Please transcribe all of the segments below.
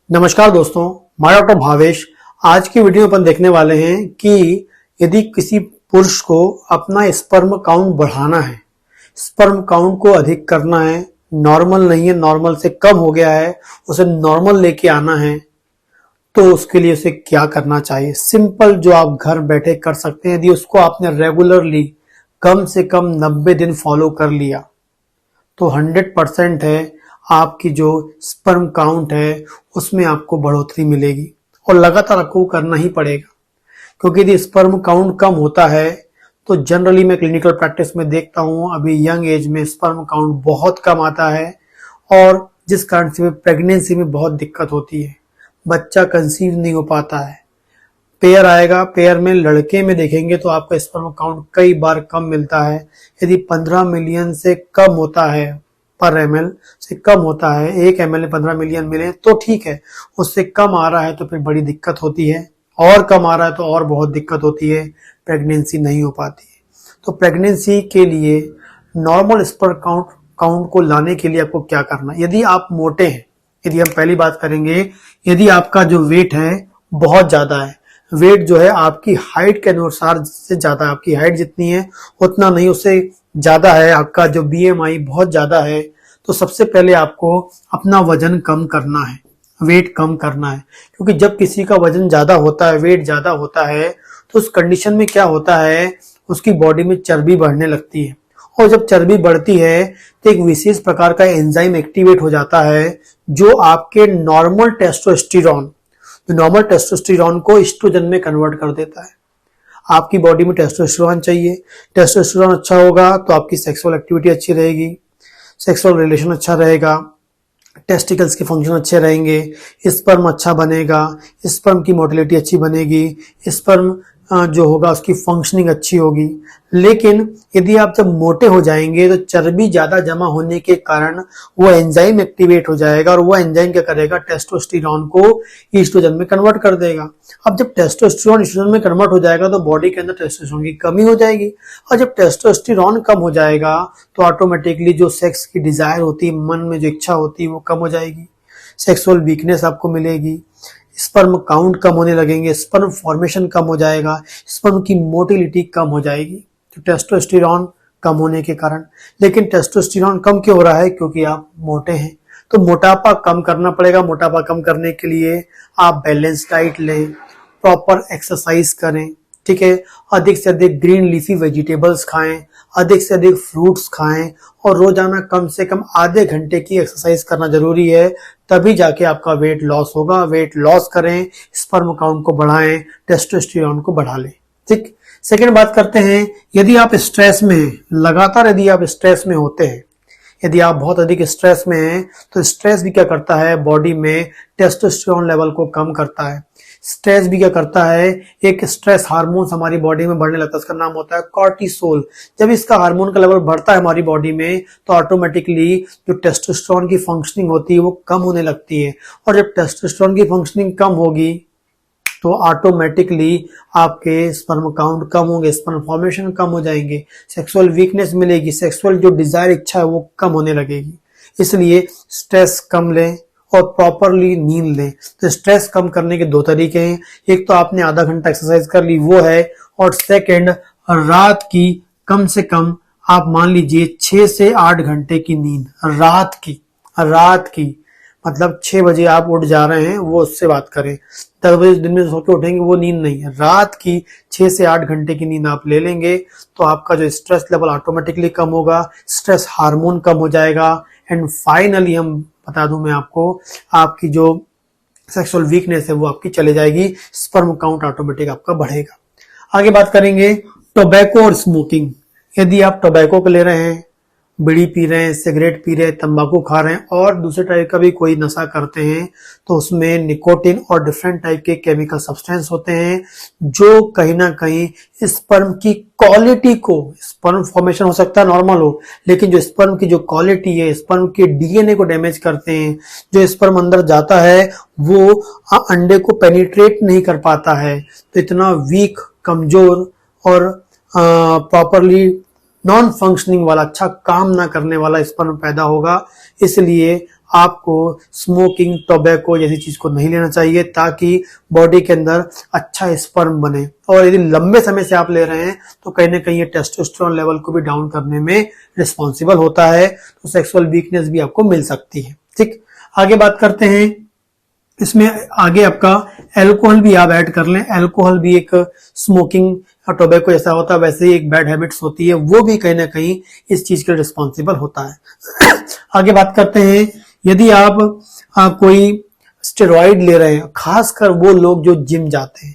नमस्कार दोस्तों, मैं डॉक्टर भावेश। आज की वीडियो में अपन देखने वाले हैं कि यदि किसी पुरुष को अपना स्पर्म काउंट बढ़ाना है, स्पर्म काउंट को अधिक करना है, नॉर्मल नहीं है, नॉर्मल से कम हो गया है, उसे नॉर्मल लेके आना है, तो उसके लिए उसे क्या करना चाहिए। सिंपल जो आप घर बैठे कर सकते हैं, यदि उसको आपने रेगुलरली कम से कम 90 दिन फॉलो कर लिया तो 100% है आपकी जो स्पर्म काउंट है उसमें आपको बढ़ोतरी मिलेगी और लगातार आपको करना ही पड़ेगा। क्योंकि यदि स्पर्म काउंट कम होता है तो जनरली मैं क्लिनिकल प्रैक्टिस में देखता हूं अभी यंग एज में स्पर्म काउंट बहुत कम आता है और जिस कारण से प्रेगनेंसी में बहुत दिक्कत होती है, बच्चा कंसीव नहीं हो पाता है। पेयर आएगा, पेयर में लड़के में देखेंगे तो आपका स्पर्म काउंट कई बार कम मिलता है। यदि 15 मिलियन से कम होता है पर एमएल से कम होता है, 1 एमएल में 15 मिलियन मिले तो ठीक है, उससे कम आ रहा है तो फिर बड़ी दिक्कत होती है, और कम आ रहा है तो और बहुत दिक्कत होती है, प्रेगनेंसी नहीं हो पाती है। तो प्रेगनेंसी के लिए नॉर्मल स्पर्म काउंट को लाने के लिए आपको क्या करना है। यदि आप मोटे हैं, यदि हम पहली बात करेंगे, यदि आपका जो वेट है बहुत ज्यादा है, वेट जो है आपकी हाइट के अनुसार से ज्यादा, आपकी हाइट जितनी है उतना नहीं, उससे ज्यादा है, आपका जो बीएमआई बहुत ज्यादा है, तो सबसे पहले आपको अपना वजन कम करना है, वेट कम करना है। क्योंकि जब किसी का वजन ज्यादा होता है, वेट ज्यादा होता है, तो उस कंडीशन में क्या होता है, उसकी बॉडी में चर्बी बढ़ने लगती है और जब चर्बी बढ़ती है तो एक विशेष प्रकार का एंजाइम एक्टिवेट हो जाता है जो आपके नॉर्मल टेस्टोस्टेरोन को एस्ट्रोजन में कन्वर्ट कर देता है। आपकी बॉडी में टेस्टोस्टेरोन चाहिए, टेस्टोस्टेरोन अच्छा होगा तो आपकी सेक्सुअल एक्टिविटी अच्छी रहेगी, सेक्सुअल रिलेशन अच्छा रहेगा, टेस्टिकल्स के फंक्शन अच्छे रहेंगे, स्पर्म अच्छा बनेगा, स्पर्म की मोटिलिटी अच्छी बनेगी, स्पर्म जो होगा उसकी फंक्शनिंग अच्छी होगी। लेकिन यदि आप जब मोटे हो जाएंगे तो चर्बी ज्यादा जमा होने के कारण वो एंजाइम एक्टिवेट हो जाएगा और वो एंजाइम क्या करेगा, टेस्टोस्टेरोन को ईस्ट्रोजन में कन्वर्ट कर देगा। अब जब टेस्टोस्टेरोन ईस्ट्रोजन में कन्वर्ट हो जाएगा तो बॉडी के अंदर टेस्टोस्टेरोन की कमी हो जाएगी और जब टेस्टोस्टेरोन कम हो जाएगा तो ऑटोमेटिकली जो सेक्स की डिजायर होती है, मन में जो इच्छा होती है वो कम हो जाएगी, सेक्सुअल वीकनेस आपको मिलेगी, स्पर्म काउंट कम होने लगेंगे, स्पर्म फॉर्मेशन कम हो जाएगा, स्पर्म की मोटिलिटी कम हो जाएगी, तो टेस्टोस्टेरोन कम होने के कारण। लेकिन टेस्टोस्टेरोन कम क्यों हो रहा है, क्योंकि आप मोटे हैं, तो मोटापा कम करना पड़ेगा। मोटापा कम करने के लिए आप बैलेंस डाइट लें, प्रॉपर एक्सरसाइज करें, ठीक है, अधिक से अधिक ग्रीन लीफी वेजिटेबल्स खाएं, अधिक से अधिक फ्रूट्स खाएं और रोजाना कम से कम आधे घंटे की एक्सरसाइज करना जरूरी है, तभी जाके आपका वेट लॉस होगा। वेट लॉस करें, स्पर्म काउंट को बढ़ाएं, टेस्टोस्टेरोन को बढ़ा लें, ठीक। सेकेंड बात करते हैं, यदि आप स्ट्रेस में हैं, लगातार यदि आप स्ट्रेस में होते हैं, यदि आप बहुत अधिक स्ट्रेस में हैं तो स्ट्रेस भी क्या करता है, बॉडी में टेस्टोस्टेरोन लेवल को कम करता है। स्ट्रेस भी क्या करता है, एक स्ट्रेस हार्मोन हमारी बॉडी में बढ़ने लगता है, इसका नाम होता है कॉर्टिसोल। जब इसका हार्मोन का लेवल बढ़ता है हमारी बॉडी में तो ऑटोमेटिकली जो टेस्टोस्टेरोन की फंक्शनिंग होती है वो कम होने लगती है और जब टेस्टोस्टेरोन की फंक्शनिंग कम होगी तो ऑटोमेटिकली आपके स्पर्म काउंट कम होंगे, स्पर्म फॉर्मेशन कम हो जाएंगे, सेक्सुअल वीकनेस मिलेगी, सेक्सुअल जो डिजायर इच्छा है वो कम होने लगेगी। इसलिए स्ट्रेस कम लें और प्रॉपरली नींद लें। तो स्ट्रेस कम करने के दो तरीके हैं, एक तो आपने आधा घंटा एक्सरसाइज कर ली वो है, और सेकंड रात की कम से कम आप मान लीजिए 6 से 8 घंटे की नींद, रात की मतलब 6 बजे आप उठ जा रहे हैं वो उससे बात करें, 10 बजे दिन में सो के उठेंगे वो नींद नहीं है, रात की 6 से 8 घंटे की नींद आप ले लेंगे तो आपका जो स्ट्रेस लेवल ऑटोमेटिकली कम होगा, स्ट्रेस हार्मोन कम हो जाएगा एंड फाइनली हम बता दूं मैं आपको, आपकी जो सेक्सुअल वीकनेस है वो आपकी चले जाएगी, स्पर्म काउंट ऑटोमेटिक आपका बढ़ेगा। आगे बात करेंगे टोबैको और स्मोकिंग। यदि आप टोबैको को ले रहे हैं, बीड़ी पी रहे हैं, सिगरेट पी रहे हैं, तंबाकू खा रहे हैं और दूसरे टाइप का भी कोई नशा करते हैं तो उसमें निकोटिन और डिफरेंट टाइप के केमिकल सब्सटेंस होते हैं जो कहीं ना कहीं स्पर्म की क्वालिटी को, स्पर्म फॉर्मेशन हो सकता है नॉर्मल हो लेकिन जो स्पर्म की जो क्वालिटी है, स्पर्म के डीएनए को डैमेज करते हैं। जो स्पर्म अंदर जाता है वो अंडे को पेनिट्रेट नहीं कर पाता है, तो इतना वीक, कमजोर और प्रॉपरली नॉन फंक्शनिंग वाला, अच्छा काम ना करने वाला स्पर्म पैदा होगा। इसलिए आपको स्मोकिंग, टोबैको जैसी चीज को नहीं लेना चाहिए ताकि बॉडी के अंदर अच्छा स्पर्म बने। और यदि लंबे समय से आप ले रहे हैं तो कहीं ना कहीं ये टेस्टोस्टेरोन लेवल को भी डाउन करने में रिस्पॉन्सिबल होता है, तो सेक्सुअल वीकनेस भी आपको मिल सकती है। ठीक, आगे बात करते हैं। इसमें आगे आपका अल्कोहल भी आप ऐड कर लें। अल्कोहल भी एक स्मोकिंग और टोबैको जैसा होता है, वैसे ही एक बैड हैबिट्स होती है, वो भी कहीं ना कहीं इस चीज के रिस्पॉन्सिबल होता है। आगे बात करते हैं। यदि आप कोई स्टेरॉइड ले रहे हैं, खासकर वो लोग जो जिम जाते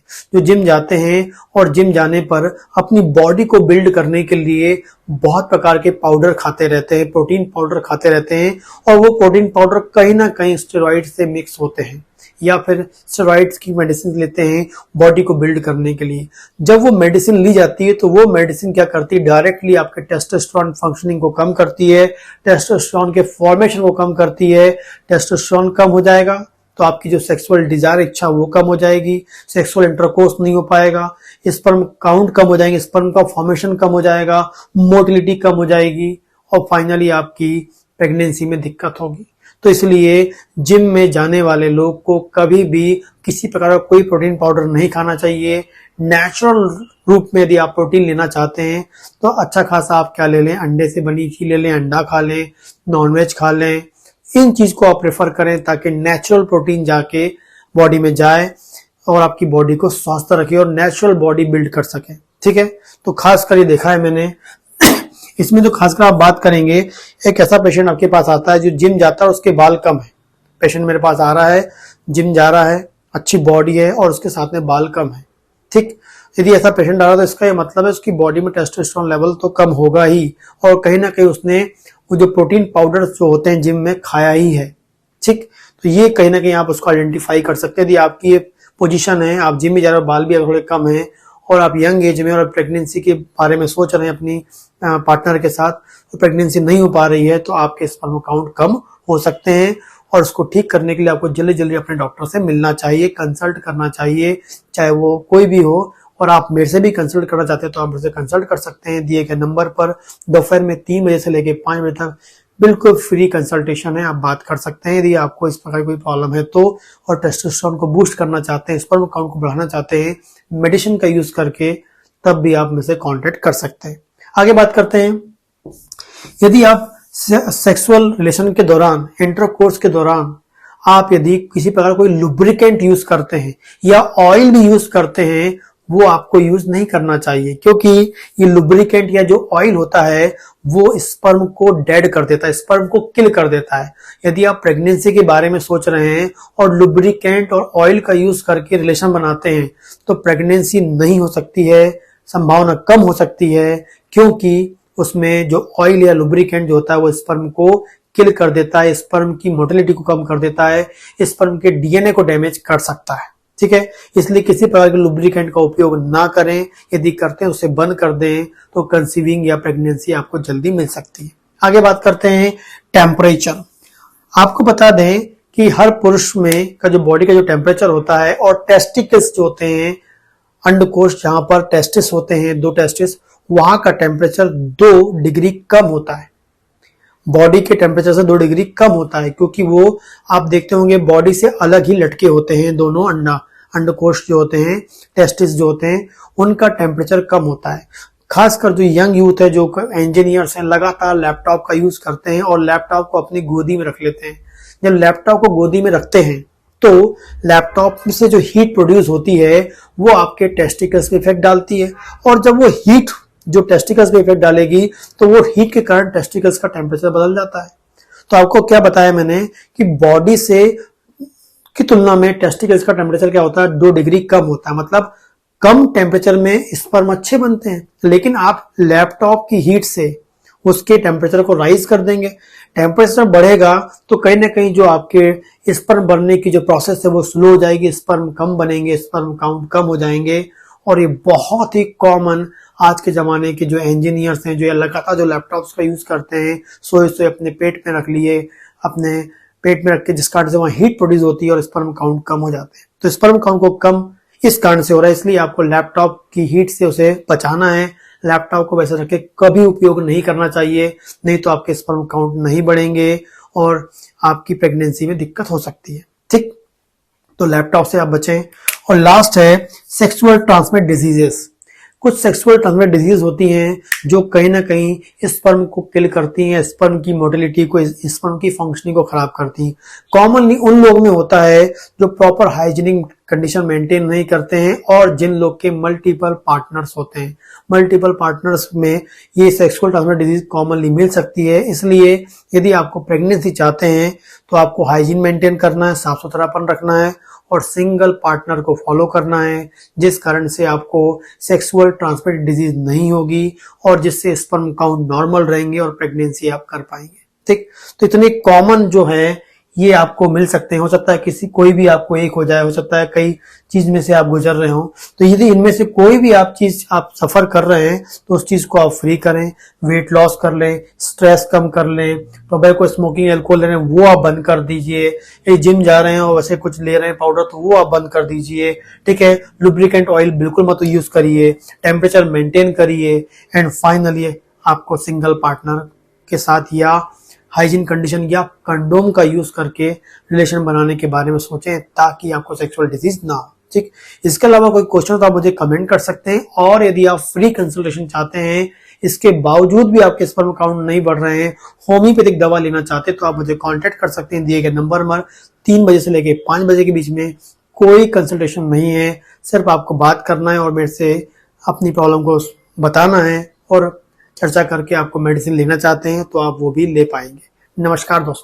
हैं और जिम जाने पर अपनी बॉडी को बिल्ड करने के लिए बहुत प्रकार के पाउडर खाते रहते हैं, प्रोटीन पाउडर खाते रहते हैं, और वो प्रोटीन पाउडर कहीं ना कहीं स्टेरॉइड से मिक्स होते हैं या फिर स्टेरॉइड्स की मेडिसिन लेते हैं बॉडी को बिल्ड करने के लिए। जब वो मेडिसिन ली जाती है तो वो मेडिसिन क्या करती है, डायरेक्टली आपके टेस्टोस्टेरोन फंक्शनिंग को कम करती है, टेस्टोस्टेरोन के फॉर्मेशन को कम करती है। टेस्टोस्टेरोन कम हो जाएगा तो आपकी जो सेक्सुअल डिजायर इच्छा वो कम हो जाएगी, सेक्सुअल इंटरकोर्स नहीं हो पाएगा, स्पर्म काउंट कम हो जाएंगे, स्पर्म का फॉर्मेशन कम हो जाएगा, मोटिलिटी कम हो जाएगी, और फाइनली आपकी प्रेगनेंसी में दिक्कत होगी। तो इसलिए जिम में जाने वाले लोग को कभी भी किसी प्रकार का कोई प्रोटीन पाउडर नहीं खाना चाहिए। नेचुरल रूप में यदि आप प्रोटीन लेना चाहते हैं तो अच्छा खासा आप क्या ले लें, अंडे से बनी चीज ले लें, अंडा खा लें, नॉनवेज खा लें, इन चीज को आप प्रेफर करें ताकि नेचुरल प्रोटीन जाके बॉडी में जाए और आपकी बॉडी को स्वस्थ रखे और नेचुरल बॉडी बिल्ड कर सके। ठीक है, तो खासकर ये देखा है मैंने। इसमें जो खासकर आप बात करेंगे, एक ऐसा पेशेंट आपके पास आता है जो जिम जाता है और उसके बाल कम है। पेशेंट मेरे पास आ रहा है, जिम जा रहा है, अच्छी बॉडी है और उसके साथ में बाल कम है। ठीक, यदि ऐसा पेशेंट आ रहा है तो इसका ये मतलब है उसकी बॉडी में टेस्टोस्टेरोन लेवल तो कम होगा ही, और कहीं ना कहीं उसने वो जो प्रोटीन पाउडर जो होते हैं जिम में खाया ही है। ठीक, तो ये कहीं ना कहीं आप उसको आइडेंटिफाई कर सकते हैं। यदि आपकी ये पोजीशन है, आप जिम में जा रहे हो, बाल भी थोड़े कम है और आप यंग एज में और प्रेगनेंसी के बारे में सोच रहे हैं अपनी पार्टनर के साथ, तो प्रेगनेंसी नहीं हो पा रही है, तो आपके स्पर्म काउंट कम हो सकते हैं। और उसको ठीक करने के लिए आपको जल्दी जल्दी अपने डॉक्टर से मिलना चाहिए, कंसल्ट करना चाहिए, चाहे वो कोई भी हो। और आप मेरे से भी कंसल्ट करना चाहते हैं तो आप मुझसे कंसल्ट कर सकते हैं दिए गए नंबर पर। दोपहर में 3 बजे से लेकर 5 बजे तक बिल्कुल फ्री कंसल्टेशन है, आप बात कर सकते हैं यदि आपको इस प्रकार की कोई प्रॉब्लम है तो। और टेस्टोस्टेरोन को बूस्ट करना चाहते हैं, स्पर्म काउंट को बढ़ाना चाहते हैं मेडिसिन का यूज करके, तब भी आप मुझसे कांटेक्ट कर सकते हैं। आगे बात करते हैं। यदि आप सेक्सुअल रिलेशन के दौरान, इंटरकोर्स के दौरान आप यदि किसी प्रकार कोई लुब्रिकेंट यूज करते हैं या ऑयल भी यूज करते हैं, वो आपको यूज नहीं करना चाहिए, क्योंकि ये लुब्रिकेंट या जो ऑयल होता है वो स्पर्म को डेड कर देता है, स्पर्म को किल कर देता है। यदि आप प्रेगनेंसी के बारे में सोच रहे हैं और लुब्रिकेंट और ऑयल का यूज करके रिलेशन बनाते हैं तो प्रेगनेंसी नहीं हो सकती है, संभावना कम हो सकती है, क्योंकि उसमें जो ऑयल या लुब्रिकेंट जो होता है वो स्पर्म को किल कर देता है, स्पर्म की मोटिलिटी को कम कर देता है, स्पर्म के डीएनए को डैमेज कर सकता है। ठीक है, इसलिए किसी प्रकार के लुब्रिकेंट का उपयोग ना करें, यदि करते हैं उसे बंद कर दें तो कंसीविंग या प्रेगनेंसी आपको जल्दी मिल सकती है। आगे बात करते हैं टेम्परेचर। आपको बता दें कि हर पुरुष में का जो बॉडी का जो टेम्परेचर होता है और टेस्टिकल्स जो होते हैं, अंडकोश जहां पर टेस्टिस होते हैं, 2 टेस्टिस, वहां का टेम्परेचर 2 डिग्री कम होता है, बॉडी के टेम्परेचर से 2 डिग्री कम होता है, क्योंकि वो आप देखते होंगे बॉडी से अलग ही लटके होते हैं दोनों अंडकोश जो होते हैं, टेस्टिस जो होते हैं, उनका टेम्परेचर कम होता है। खासकर जो यंग यूथ है, जो इंजीनियर्स हैं, लगातार लैपटॉप का यूज करते हैं और लैपटॉप को अपनी गोदी में रख लेते हैं। जब लैपटॉप को गोदी में रखते हैं तो लैपटॉप से जो हीट प्रोड्यूस होती है वो आपके टेस्टिकल्स पे इफेक्ट डालती है, और जब वो हीट जो टेस्टिकल्स पे इफेक्ट डालेगी तो वो हीट के कारण टेस्टिकल्स का टेम्परेचर बदल जाता है। तो आपको क्या बताया मैंने कि बॉडी से की तुलना में टेस्टिकल्स का टेम्परेचर क्या होता है, 2 डिग्री कम होता है। मतलब कम टेम्परेचर में स्पर्म अच्छे बनते हैं, लेकिन आप लैपटॉप की हीट से उसके टेम्परेचर को राइज कर देंगे, टेम्परेचर बढ़ेगा तो कहीं ना कहीं जो आपके स्पर्म बनने की जो प्रोसेस है वो स्लो हो जाएगी, स्पर्म कम बनेंगे, स्पर्म काउंट कम हो जाएंगे। और ये बहुत ही कॉमन आज के जमाने के जो इंजीनियर्स हैं, जो लगातार जो लैपटॉप्स का यूज करते हैं, सोए अपने पेट में रख लिए, अपने पेट में रख के जिस कारण से वहां हीट प्रोड्यूस होती है और स्पर्म काउंट कम हो जाते हैं। तो स्पर्म काउंट को कम इस कारण से हो रहा है, इसलिए आपको लैपटॉप की हीट से उसे बचाना है। लैपटॉप को वैसे रख के कभी उपयोग नहीं करना चाहिए, नहीं तो आपके स्पर्म काउंट नहीं बढ़ेंगे और आपकी प्रेगनेंसी में दिक्कत हो सकती है। ठीक, तो लैपटॉप से आप बचें। और लास्ट है सेक्सुअल ट्रांसमिट डिजीजेस। कुछ सेक्सुअल ट्रांसमिट डिजीज होती हैं जो कहीं ना कहीं स्पर्म को किल करती हैं, स्पर्म की मोटिलिटी को, स्पर्म की फंक्शनिंग को खराब करती हैं। कॉमनली उन लोगों में होता है जो प्रॉपर हाइजीनिक कंडीशन मेंटेन नहीं करते हैं और जिन लोग के मल्टीपल पार्टनर्स होते हैं। मल्टीपल पार्टनर्स में ये सेक्सुअल ट्रांसमिट डिजीज कॉमनली मिल सकती है। इसलिए यदि आपको प्रेगनेंसी चाहते हैं तो आपको हाइजीन मेंटेन करना है, साफ सुथरापन रखना है और सिंगल पार्टनर को फॉलो करना है, जिस कारण से आपको सेक्सुअल ट्रांसमिट डिजीज नहीं होगी और जिससे स्पर्म काउंट नॉर्मल रहेंगे और प्रेगनेंसी आप कर पाएंगे। ठीक, तो इतने कॉमन जो है ये आपको मिल सकते हैं। हो सकता है किसी कोई भी आपको एक हो जाए, हो सकता है कई चीज में से आप गुजर रहे हो। तो यदि इनमें से कोई भी आप चीज आप सफर कर रहे हैं तो उस चीज को आप फ्री करें, वेट लॉस कर लें, स्ट्रेस कम कर लें, टोबैको स्मोकिंग अल्कोहल ले रहे हैं वो आप बंद कर दीजिए, ये जिम जा रहे हैं और वैसे कुछ ले रहे हैं पाउडर तो वो आप बंद कर दीजिए। ठीक है, लुब्रिकेंट ऑयल बिल्कुल मत यूज करिए, टेम्परेचर मेंटेन करिए एंड फाइनली आपको सिंगल पार्टनर के साथ या हाइजीन कंडीशन या कंडोम का यूज करके रिलेशन बनाने के बारे में सोचें ताकि आपको सेक्सुअल डिजीज ना हो। ठीक, इसके अलावा कोई क्वेश्चन तो आप मुझे कमेंट कर सकते हैं और यदि आप फ्री कंसल्टेशन चाहते हैं, इसके बावजूद भी आपके स्पर्म काउंट नहीं बढ़ रहे हैं, होम्योपैथिक दवा लेना चाहते हैं तो आप मुझे कांटेक्ट कर सकते हैं दिए गए नंबर पर। 3 बजे से लेके 5 बजे के बीच में कोई कंसल्टेशन नहीं है, सिर्फ आपको बात करना है और मेरे से अपनी प्रॉब्लम को बताना है और चर्चा करके आपको मेडिसिन लेना चाहते हैं तो आप वो भी ले पाएंगे। नमस्कार दोस्तों।